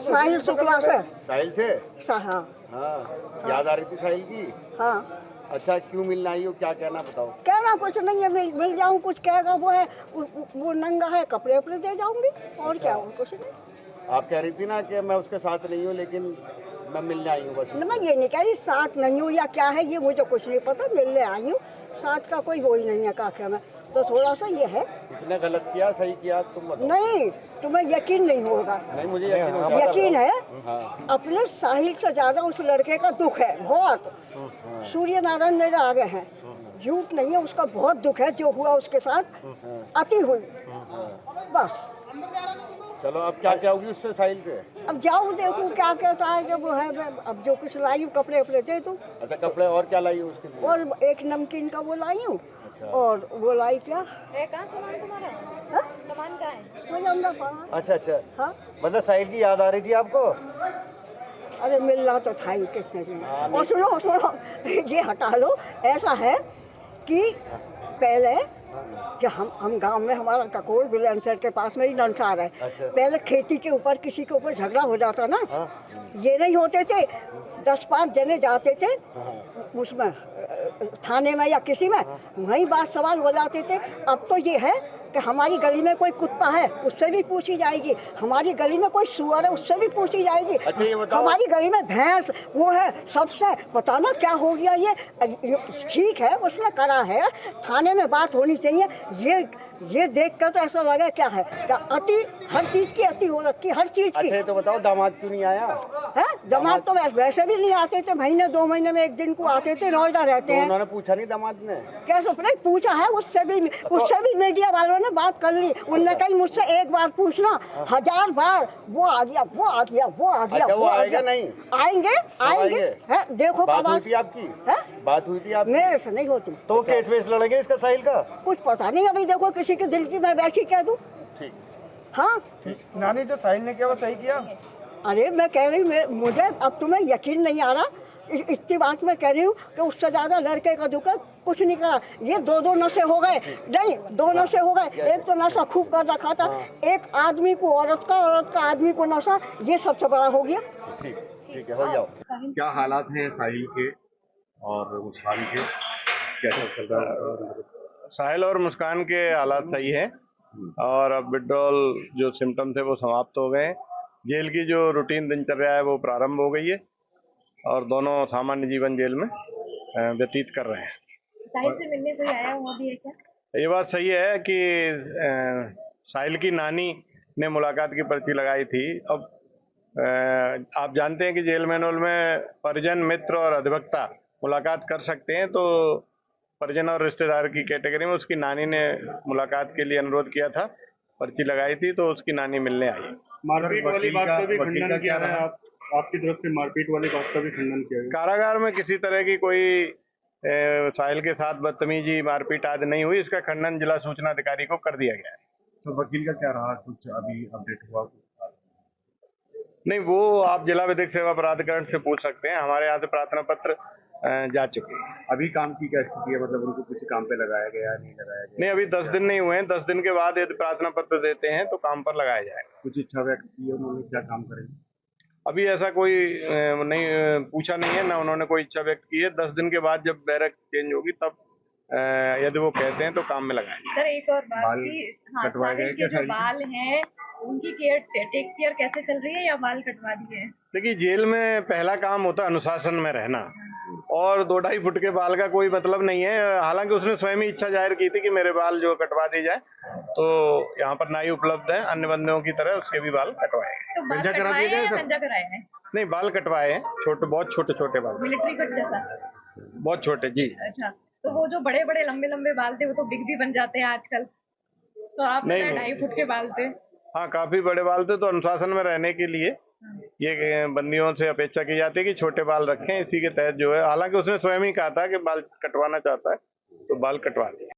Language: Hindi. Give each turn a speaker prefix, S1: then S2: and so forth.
S1: साहिल शुक्ला से।
S2: साहिल से?
S1: हाँ
S2: हाँ, याद आ रही थी साहिल की।
S1: हाँ।
S2: अच्छा, क्यों मिलना आई हो, क्या कहना बताओ?
S1: कहना कुछ नहीं है, मिल जाऊँ, कुछ कहेगा वो है, वो नंगा है, कपड़े वपड़े दे जाऊंगी और क्या हो, कुछ नहीं।
S2: आप कह रही थी ना कि मैं उसके साथ नहीं हूँ, लेकिन मैं मिलने आई हूँ बस।
S1: मैं ये नहीं कह रही साथ नहीं हूँ या क्या है, ये मुझे कुछ नहीं पता, मिलने आई हूँ, साथ का कोई वो ही नहीं है काके में। तो थोड़ा सा ये है।
S2: किसने गलत किया सही किया तुम बताओ?
S1: नहीं, तुम्हें यकीन नहीं होगा।
S2: नहीं, मुझे यकीन
S1: यकीन है।
S2: हाँ।
S1: अपने साहिल से ज्यादा उस लड़के का दुख है बहुत। सूर्य नारायण मेरे आगे हैं, झूठ नहीं है, उसका बहुत दुख है जो हुआ उसके साथ, अति हुई बस।
S2: चलो, अब क्या क्या होगी उससे साहिल से?
S1: अब जाऊँ देखूँ क्या कहता है कि वो है, अब जो कुछ लाई हूँ कपड़े वपड़े दे दूँ।
S2: अच्छा, कपड़े और क्या लाई हो उसके लिए?
S1: और एक नमकीन का वो लाई हूँ।
S2: अच्छा।
S1: और वो लाई क्या
S3: कहाँ सामान तुम्हारा? सामान कहाँ है?
S1: मुझे अंदर पड़ा।
S2: अच्छा अच्छा,
S1: हाँ,
S2: मतलब साहिल की याद आ रही थी आपको?
S1: अरे मिलना तो था ही किसने भी।
S2: हाँ,
S1: और सुनो सुनो, ये हटा लो। ऐसा है कि पहले कि हम गांव में, हमारा ककोर बिलेंसर के पास में ही नंसार है।
S2: अच्छा।
S1: पहले खेती के ऊपर किसी के ऊपर झगड़ा हो जाता ना,
S2: हाँ।
S1: ये नहीं होते थे, 10-5 जने जाते थे उसमें थाने में या किसी में, वहीं बात सवाल हो जाते थे। अब तो ये है कि हमारी गली में कोई कुत्ता है उससे भी पूछी जाएगी, हमारी गली में कोई सुअर है उससे भी पूछी जाएगी।
S2: अच्छा, ये बताओ।
S1: हमारी गली में भैंस वो है, सबसे बताना क्या हो गया ये ठीक है, उसने करा है, थाने में बात होनी चाहिए। ये देख कर तो ऐसा लगा क्या है, क्या अति, हर चीज की अति हो रखी, हर चीज की।
S2: अच्छा, ये तो बताओ, दामाद क्यों नहीं आया?
S1: है दामाद तो वैसे भी नहीं आते थे, महीने 2 महीने में एक दिन को आते थे, नोएडा रहते
S2: तो
S1: हैं।
S2: उन्होंने पूछा नहीं दामाद ने?
S1: कैसे नहीं पूछा है, उससे भी मीडिया वालों ने बात कर ली। उनने कही मुझसे एक बार पूछना, 1000 बार वो आ गया, वो आ गया, वो आ गया।
S2: अच्छा, वो
S1: आ
S2: आएगा
S1: गया।
S2: नहीं?
S1: आएंगे है, देखो
S2: बात
S1: कब
S2: हुई थी आपकी?
S1: है?
S2: बात हुई थी आपकी?
S1: मेरे से नहीं होती।
S2: तो केस वेस लड़ेंगे इसका साहिल का?
S1: कुछ पता नहीं, अभी देखो किसी के दिल की मैं वैसी कह दूं।
S2: ठीक।
S1: हाँ
S2: नानी, जो साहिल ने किया वो सही किया?
S1: अरे मैं कह रही हूँ, मुझे अब तुम्हें यकीन नहीं आ रहा, इतनी बात मैं कह रही हूँ कि उससे ज्यादा लड़के का दुख है, कुछ नहीं करा। ये 2 नशे हो गए, नहीं 2 नशे हो गए। एक तो नशा खूब कर रखा था, एक आदमी को औरत का, औरत का आदमी को नशा, ये सबसे बड़ा हो गया।
S2: ठीक, ठीक है, हो जाओ।
S4: क्या हालात हैं साहिल के और मुस्कान के, कैसा चल रहा है?
S5: साहिल और मुस्कान के हालात सही है और अब विड्रॉल जो सिम्टम्स है वो समाप्त हो गए। जेल की जो रूटीन दिनचर्या है वो प्रारंभ हो गई है और दोनों सामान्य जीवन जेल में व्यतीत कर रहे हैं।
S3: साहिल से मिलने कोई आया हुआ भी है क्या?
S5: ये बात सही है कि साहिल की नानी ने मुलाकात की पर्ची लगाई थी। अब आप जानते हैं कि जेल मैनुअल में परिजन, मित्र और अधिवक्ता मुलाकात कर सकते हैं, तो परिजन और रिश्तेदार की कैटेगरी में उसकी नानी ने मुलाकात के लिए अनुरोध किया था, पर्ची लगाई थी, तो उसकी नानी मिलने आई।
S4: मारपीट वाली बात का भी खंडन किया है, आपकी तरफ से मारपीट वाली बात का भी खंडन किया है।
S5: कारागार में किसी तरह की कोई साहिल के साथ बदतमीजी, मारपीट आदि नहीं हुई, इसका खंडन जिला सूचना अधिकारी को कर दिया गया है।
S4: तो वकील का क्या रहा, कुछ अभी अपडेट हुआ?
S5: नहीं, वो आप जिला विधिक सेवा प्राधिकरण से पूछ सकते हैं, हमारे यहाँ से प्रार्थना पत्र जा चुके हैं।
S4: अभी काम की क्या स्थिति है, मतलब उनको किसी काम पे लगाया गया, नहीं लगाया गया?
S5: नहीं, अभी 10 दिन नहीं हुए हैं, 10 दिन के बाद यदि प्रार्थना पत्र देते हैं तो काम पर लगाया जाएगा।
S4: कुछ इच्छा व्यक्त की है उन्होंने, क्या काम करेंगे?
S5: अभी ऐसा कोई नहीं पूछा नहीं है, ना उन्होंने कोई इच्छा व्यक्त की है। 10 दिन के बाद जब बैरक चेंज होगी तब यदि वो कहते हैं तो काम में लगाएंगे।
S3: सर एक और बात की, हाँ, साहिल के जो बाल हैं उनकी टेक केयर कैसे चल रही है या बाल कटवा दिए हैं?
S5: देखिए, जेल में पहला काम होता है अनुशासन में रहना, और 2-2.5 फुट के बाल का कोई मतलब नहीं है। हालांकि उसने स्वयं ही इच्छा जाहिर की थी कि मेरे बाल जो कटवा दी जाए, तो यहाँ पर नाई उपलब्ध है, अन्य बंदियों की तरह उसके भी बाल कटवाए हैं।
S3: तो बाल कटवाए हैं या पंजा कराए हैं?
S5: नहीं, बाल कटवाए हैं, बहुत छोटे बाल,
S3: मिलिट्री कट जैसा?
S5: बहुत छोटे जी।
S3: अच्छा, तो वो जो बड़े बड़े लंबे बाल थे वो तो बिग भी बन जाते हैं आजकल, तो आप 2.5 फुट के बाल थे।
S5: हाँ, काफी बड़े बाल थे, तो अनुशासन में रहने के लिए ये बंदियों से अपेक्षा की जाती है कि छोटे बाल रखें। इसी के तहत जो है, हालांकि उसने स्वयं ही कहा था कि बाल कटवाना चाहता है, तो बाल कटवा दिए।